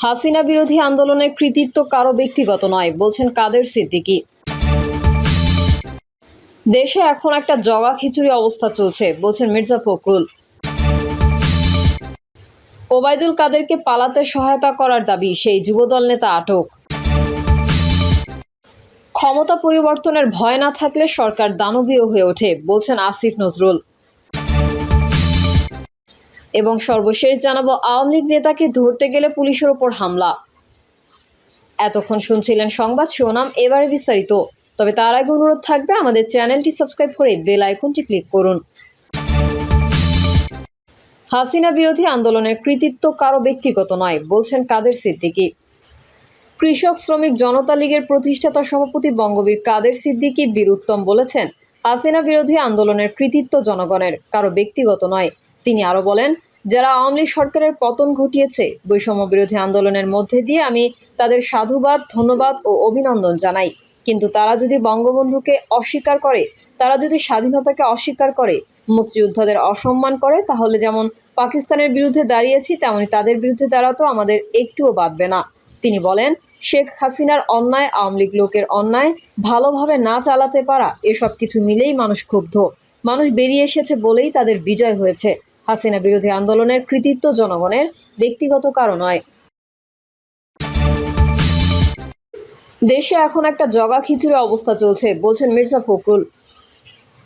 হাসিনা বিরোধী আন্দোলনের কৃতিত্ব কারো ব্যক্তিগত নয়, বলছেন কাদের সিদ্দিকী। দেশে এখন একটা জগা খিচুড়ি অবস্থা চলছে, বলছেন মির্জা ফখরুল। ওবায়দুল কাদেরকে পালাতে সহায়তা করার দাবি সেই যুবদল নেতা আটক। ক্ষমতা পরিবর্তনের ভয় না থাকলে সরকার দানবীয় হয়ে ওঠে, বলছেন আসিফ নজরুল। এবং সর্বশেষ জানাবো, আওয়ামী লীগ নেতাকে ধরতে গেলে পুলিশের ওপর হামলা। এতক্ষণ শুনছিলেন সংবাদ শিরোনাম, এবারে বিস্তারিত। তবে তার আগে অনুরোধ থাকবে আমাদের চ্যানেলটি সাবস্ক্রাইব করে বেল আইকনটি ক্লিক করুন। হাসিনা বিরোধী আন্দোলনের কৃতিত্ব কারো ব্যক্তিগত নয়, বলছেন কাদের সিদ্দিকী। কৃষক শ্রমিক জনতা লীগের প্রতিষ্ঠাতা সভাপতি বঙ্গবীর কাদের সিদ্দিকী বীরুত্তম বলেছেন, হাসিনা বিরোধী আন্দোলনের কৃতিত্ব জনগণের, কারো ব্যক্তিগত নয়। তিনি আরো বলেন, যারা আওয়ামী লীগ সরকারের পতন ঘটিয়েছে বৈষম্য বিরোধী আন্দোলনের মধ্যে দিয়ে আমি তাদের সাধুবাদ, ধন্যবাদ ও অভিনন্দন জানাই। কিন্তু তারা যদি বঙ্গবন্ধুকে অস্বীকার করে, তারা যদি স্বাধীনতাকে অস্বীকার করে, মুক্তিযোদ্ধাদের অসম্মান করে, তাহলে যেমন পাকিস্তানের বিরুদ্ধে দাঁড়িয়েছি তেমনি তাদের বিরুদ্ধে দাঁড়াতো আমাদের একটুও বাদবে না। তিনি বলেন, শেখ হাসিনার অন্যায়, আওয়ামী লীগ লোকের অন্যায় ভালোভাবে না চালাতে পারা, এসব কিছু মিলেই মানুষ ক্ষুব্ধ। মানুষ বেরিয়ে এসেছে বলেই তাদের বিজয় হয়েছে। হাসিনা বিরোধী আন্দোলনের কৃতিত্ব জনগণের, ব্যক্তিগত কারো নয়। দেশে এখন একটা জগা খিচুড়ি অবস্থা চলছে, বলছেন মির্জা ফখরুল।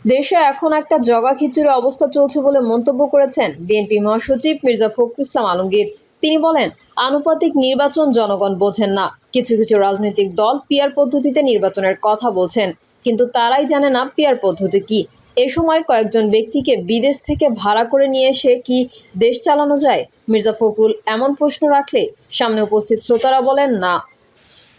দেশে এখন একটা জগা খিচুড়ি অবস্থা চলছে বলে মন্তব্য করেছেন বিএনপি মহাসচিব মির্জা ফখরুল ইসলাম আলমগীর। তিনি বলেন, আনুপাতিক নির্বাচন জনগণ বোঝেন না। কিছু কিছু রাজনৈতিক দল পিআর পদ্ধতিতে নির্বাচনের কথা বলছেন, কিন্তু তারাই জানে না পিআর পদ্ধতি কি। এ সময় কয়েকজন ব্যক্তিকে বিদেশ থেকে ভাড়া করে নিয়ে এসে কি দেশ চালানো যায়? মির্জা ফখরুল এমন প্রশ্ন রাখলে সামনে উপস্থিত শ্রোতারা বলেন না।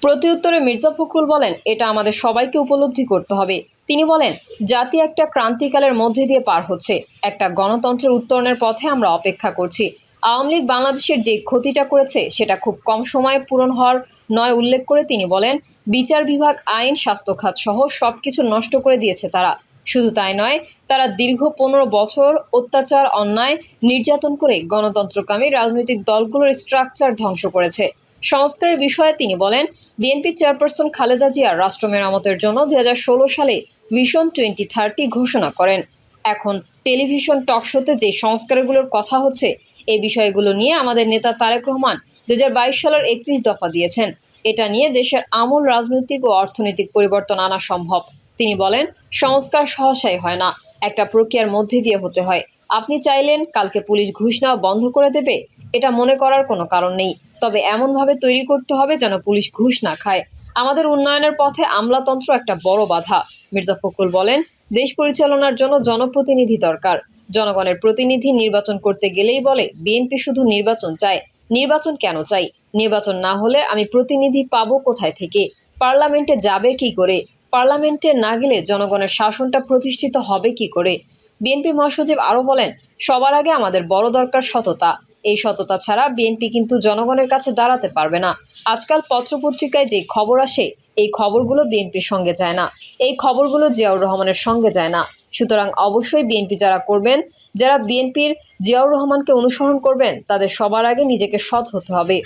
প্রত্যুত্তরে মির্জা ফখরুল বলেন, এটা আমাদের সবাইকে উপলব্ধি করতে হবে। তিনি বলেন, জাতি একটা ক্রান্তিকালের মধ্যে দিয়ে পার হচ্ছে, একটা গণতন্ত্রের উত্তরণের পথে আমরা অপেক্ষা করছি। আওয়ামী লীগ বাংলাদেশের যে ক্ষতিটা করেছে সেটা খুব কম সময়ে পূরণ হওয়ার নয় উল্লেখ করে তিনি বলেন, বিচার বিভাগ, আইন, স্বাস্থ্য খাত সহ সবকিছু নষ্ট করে দিয়েছে তারা। শুধু তাই নয়, তারা দীর্ঘ 15 বছর অত্যাচার, অন্যায়, নির্যাতন করে গণতন্ত্রকামী রাজনৈতিক দলগুলোর স্ট্রাকচার ধ্বংস করেছে। সংস্কারের বিষয়ে তিনি বলেন, বিএনপি চেয়ারপারসন খালেদা জিয়া রাষ্ট্র মেরামতের জন্য 2016 সালে ভিশন 2030 ঘোষণা করেন। এখন টেলিভিশন টকশোতে যে সংস্কারগুলোর কথা হচ্ছে, এই বিষয়গুলো নিয়ে আমাদের নেতা তারেক রহমান 2022 সালের 31 দফা দিয়েছেন। এটা নিয়ে দেশের আমূল রাজনৈতিক ও অর্থনৈতিক পরিবর্তন আনা সম্ভব। তিনি বলেন, সংস্কার সহসাই হয় না, একটা প্রক্রিয়ার মধ্যে দিয়ে হতে হয়। আপনি চাইলেন কালকে পুলিশ ঘুষ নেওয়া বন্ধ করে দেবে, এটা মনে করার কোনো কারণ নেই। তবে এমনভাবে তৈরি করতে হবে যেন পুলিশ ঘুষ না খায়। আমাদের উন্নয়নের পথে আমলাতন্ত্র একটা বড় বাধা। মির্জা ফখরুল বলেন, দেশ পরিচালনার জন্য জনপ্রতিনিধি দরকার। জনগণের প্রতিনিধি নির্বাচন করতে গেলেই বলে বিএনপি শুধু নির্বাচন চায়। নির্বাচন কেন চাই? নির্বাচন না হলে আমি প্রতিনিধি পাবো কোথায় থেকে? পার্লামেন্টে যাবে কি করে? পার্লামেন্টে না গেলে জনগণের শাসনটা প্রতিষ্ঠিত হবে কি করে? বিএনপি মহাসচিব আরও বলেন, সবার আগে আমাদের বড় দরকার সততা। এই সততা ছাড়া বিএনপি কিন্তু জনগণের কাছে দাঁড়াতে পারবে না। আজকাল পত্রপত্রিকায় যে খবর আসে, এই খবরগুলো বিএনপির সঙ্গে যায় না। এই খবরগুলো জিয়াউর রহমানের সঙ্গে যায় না। সুতরাং অবশ্যই বিএনপি যারা করবেন, যারা বিএনপির জিয়াউর রহমানকে অনুসরণ করবেন, তাদের সবার আগে নিজেকে সৎ হতে হবে।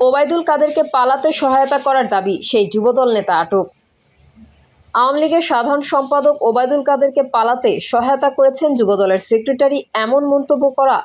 ওবায়দুল কাদেরকে পালাতে সহায়তা করার দাবি সেই যুবদল নেতা আটক। আওয়ামী লীগের সাধারণ সম্পাদক ওবায়দুল কাদেরকে পালাতে সহায়তা করেছেন যুবদলের সেক্রেটারি, এমন মন্তব্য করা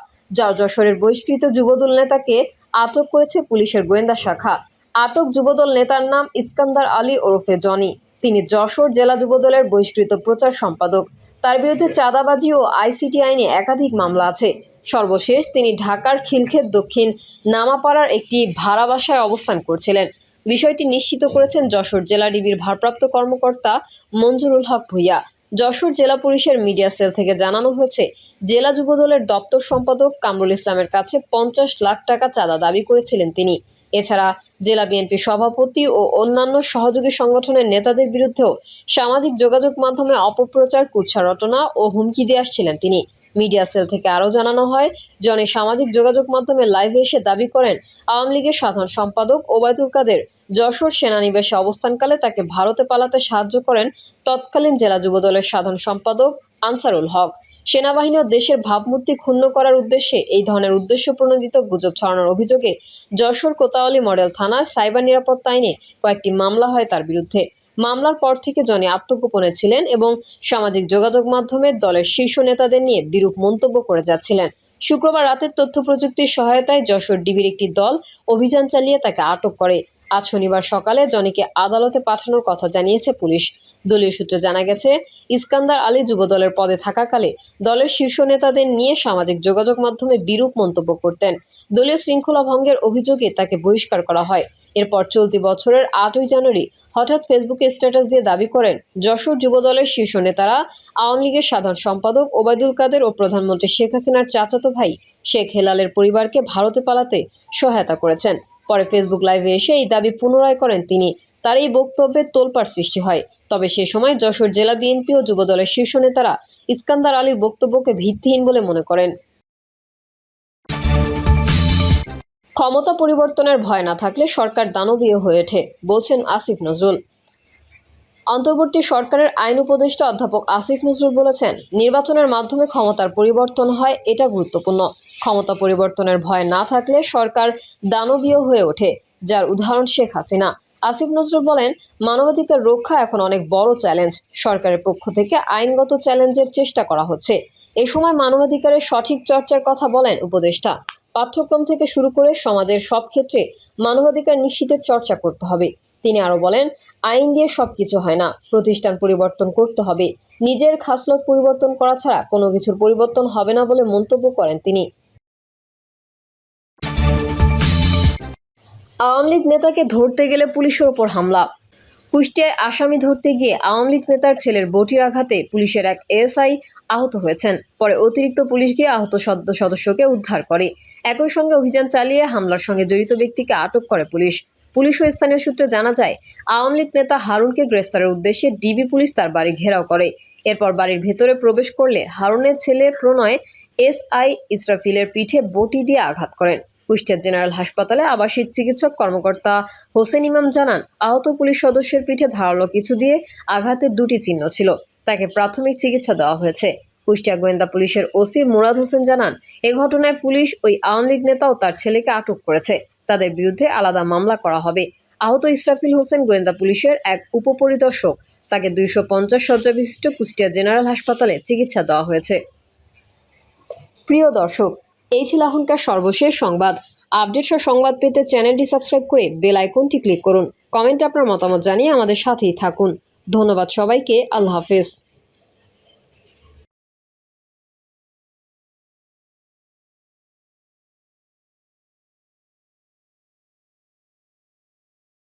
যশোরের বহিষ্কৃত যুবদল নেতাকে আটক করেছে পুলিশের গোয়েন্দা শাখা। আটক যুবদল নেতার নাম ইস্কান্দার আলী ওরফে জনি। তিনি যশোর জেলা যুবদলের বহিষ্কৃত প্রচার সম্পাদক। তার বিরুদ্ধে চাঁদাবাজি ও আইসিটি আইনে একাধিক মামলা আছে। সর্বশেষ তিনি ঢাকার খিলক্ষেত দক্ষিণ নামাপাড়ার একটি ভাড়া বাসায় অবস্থান করছিলেন। বিষয়টি নিশ্চিত করেছেন যশোর জেলা ডিবির ভারপ্রাপ্ত কর্মকর্তা মঞ্জুরুল হক ভূঁইয়া। যশোর জেলা পুলিশের মিডিয়া সেল থেকে জানানো হয়েছে, জেলা যুবদলের দপ্তর সম্পাদক কামরুল ইসলামের কাছে 50 লাখ টাকা চাঁদা দাবি করেছিলেন তিনি। এছাড়া জেলা বিএনপি সভাপতি ও অন্যান্য সহযোগী সংগঠনের নেতাদের বিরুদ্ধেও সামাজিক যোগাযোগ মাধ্যমে অপপ্রচার, কুৎসা রটনা ও হুমকি দিয়ে আসছিলেন তিনি। মিডিয়া সেল থেকে আরও জানানো হয়, জনি সামাজিক যোগাযোগ মাধ্যমে লাইভে এসে দাবি করেন, আওয়ামী লীগের সাধারণ সম্পাদক ওবায়দুল কাদের যশোর সেনানিবাসে অবস্থানকালে তাকে ভারতে পালাতে সাহায্য করেন তৎকালীন জেলা যুবদলের সাধারণ সম্পাদক আনসারুল হক। সেনাবাহিনী ও দেশের ভাবমূর্তি ক্ষুণ্ণ করার উদ্দেশ্যে এই ধরনের উদ্দেশ্য প্রণোদিত গুজব ছড়ানোর অভিযোগে যশোর কোতোয়ালি মডেল থানার সাইবার নিরাপত্তা আইনে কয়েকটি মামলা হয় তার বিরুদ্ধে। মামলার পর থেকে জনি আত্মগোপনে ছিলেন এবং সামাজিক যোগাযোগ মাধ্যমের দলের শীর্ষ নেতাদের নিয়ে বিরূপ মন্তব্য করে যাচ্ছিলেন। শুক্রবার রাতে তথ্য প্রযুক্তির সহায়তায় যশোর ডিবির একটি দল অভিযান চালিয়ে তাকে আটক করে। আজ শনিবার সকালে জনিকে আদালতে পাঠানোর কথা জানিয়েছে পুলিশ। দলীয় সূত্রে জানা গেছে, ইস্কান্দার আলী যুবদলের পদে থাকাকালে দলের শীর্ষ নেতাদের নিয়ে সামাজিক যোগাযোগ মাধ্যমে বিরূপ মন্তব্য করতেন। দলীয় শৃঙ্খলা ভঙ্গের অভিযোগে তাকে বহিষ্কার করা হয়। এরপর চলতি বছরের 8ই জানুয়ারি হঠাৎ ফেসবুকে স্ট্যাটাস দিয়ে দাবি করেন যশোর যুবদলের শীর্ষ নেতারা আওয়ামী লীগের সাধারণ সম্পাদক ওবায়দুল কাদের ও প্রধানমন্ত্রী শেখ হাসিনার চাচাতো ভাই শেখ হেলালের পরিবারকে ভারতে পালাতে সহায়তা করেছেন। পরে ফেসবুক লাইভে এসে এই দাবি পুনরায় করেন তিনি। তার এই বক্তব্যে তোলপাড় সৃষ্টি হয়। তবে সে সময় যশোর জেলা বিএনপি ও যুবদলের শীর্ষ নেতারা ইস্কান্দার আলীর বক্তব্যকে ভিত্তিহীন বলে মনে করেন। ক্ষমতা পরিবর্তনের ভয় না থাকলে সরকার দানবীয় হয়ে ওঠে, বলছেন আসিফ নজরুল। অন্তর্বর্তী সরকারের আইন উপদেষ্টা অধ্যাপক আসিফ নজরুল বলেছেন, নির্বাচনের মাধ্যমে ক্ষমতার পরিবর্তন হয়, এটা গুরুত্বপূর্ণ। ক্ষমতা পরিবর্তনের ভয় না থাকলে সরকার দানবীয় হয়ে ওঠে, যার উদাহরণ শেখ হাসিনা। আসিফ নজরুল বলেন, মানবাধিকার রক্ষা এখন অনেক বড় চ্যালেঞ্জ। সরকারের পক্ষ থেকে আইনগত চ্যালেঞ্জের চেষ্টা করা হচ্ছে। এ সময় মানবাধিকারের সঠিক চর্চার কথা বলেন উপদেষ্টা। পাঠ্যক্রম থেকে শুরু করে সমাজের সব ক্ষেত্রে মানবাধিকার নিশ্চিতের চর্চা করতে হবে। তিনি আরও বলেন, আইন দিয়ে সবকিছু হয় না, প্রতিষ্ঠান পরিবর্তন করতে হবে। নিজের খাসলত পরিবর্তন করা ছাড়া কোনো কিছুর পরিবর্তন হবে না বলে মন্তব্য করেন তিনি। আওয়ামী লীগ নেতাকে ধরতে গেলে পুলিশের ওপর হামলা। কুষ্টিয়ায় আসামি ধরতে গিয়ে আওয়ামী লীগ নেতার ছেলের বটির আঘাতে পুলিশের এক এএসআই আহত হয়েছেন। পরে অতিরিক্ত পুলিশ গিয়ে আহত সদস্যকে উদ্ধার করে। একই সঙ্গে অভিযান চালিয়ে হামলার সঙ্গে জড়িত ব্যক্তিকে আটক করে পুলিশ। পুলিশ ও স্থানীয় সূত্রে জানা যায়, আওয়ামী লীগ নেতা হারুনকে গ্রেফতারের উদ্দেশ্যে ডিবি পুলিশ তার বাড়ি ঘেরাও করে। এরপর বাড়ির ভেতরে প্রবেশ করলে হারুনের ছেলে প্রণয় এসআই ইসরাফিলের পিঠে বটি দিয়ে আঘাত করেন। কুষ্টিয়া জেনারেল হাসপাতালে আবাসিক চিকিৎসক কর্মকর্তা হোসেন ইমাম জানান, আহত পুলিশ সদস্যের পিঠে ধারালো কিছু দিয়ে আঘাতের 2টি চিহ্ন ছিল। তাকে প্রাথমিক চিকিৎসা দেওয়া হয়েছে। কুষ্টিয়া গোয়েন্দা পুলিশের ওসি মুরাদ হোসেন জানান, এ ঘটনায় পুলিশ ওই আওয়ামী লীগ নেতা ও তার ছেলেকে আটক করেছে। তাদের বিরুদ্ধে আলাদা মামলা করা হবে। আহত ইসরাফিল হোসেন গোয়েন্দা পুলিশের এক উপপরিদর্শক। তাকে 250 শয্যা বিশিষ্ট কুষ্টিয়া জেনারেল হাসপাতালে চিকিৎসা দেওয়া হয়েছে। প্রিয় দর্শক, এই ছিল এখনকার সর্বশেষ সংবাদ। আপডেট সহ সংবাদ পেতে চ্যানেলটি সাবস্ক্রাইব করে বেল আইকনটি ক্লিক করুন। কমেন্টে আপনার মতামত জানিয়ে আমাদের সাথেই থাকুন। ধন্যবাদ সবাইকে। আল্লাহ হাফেজ।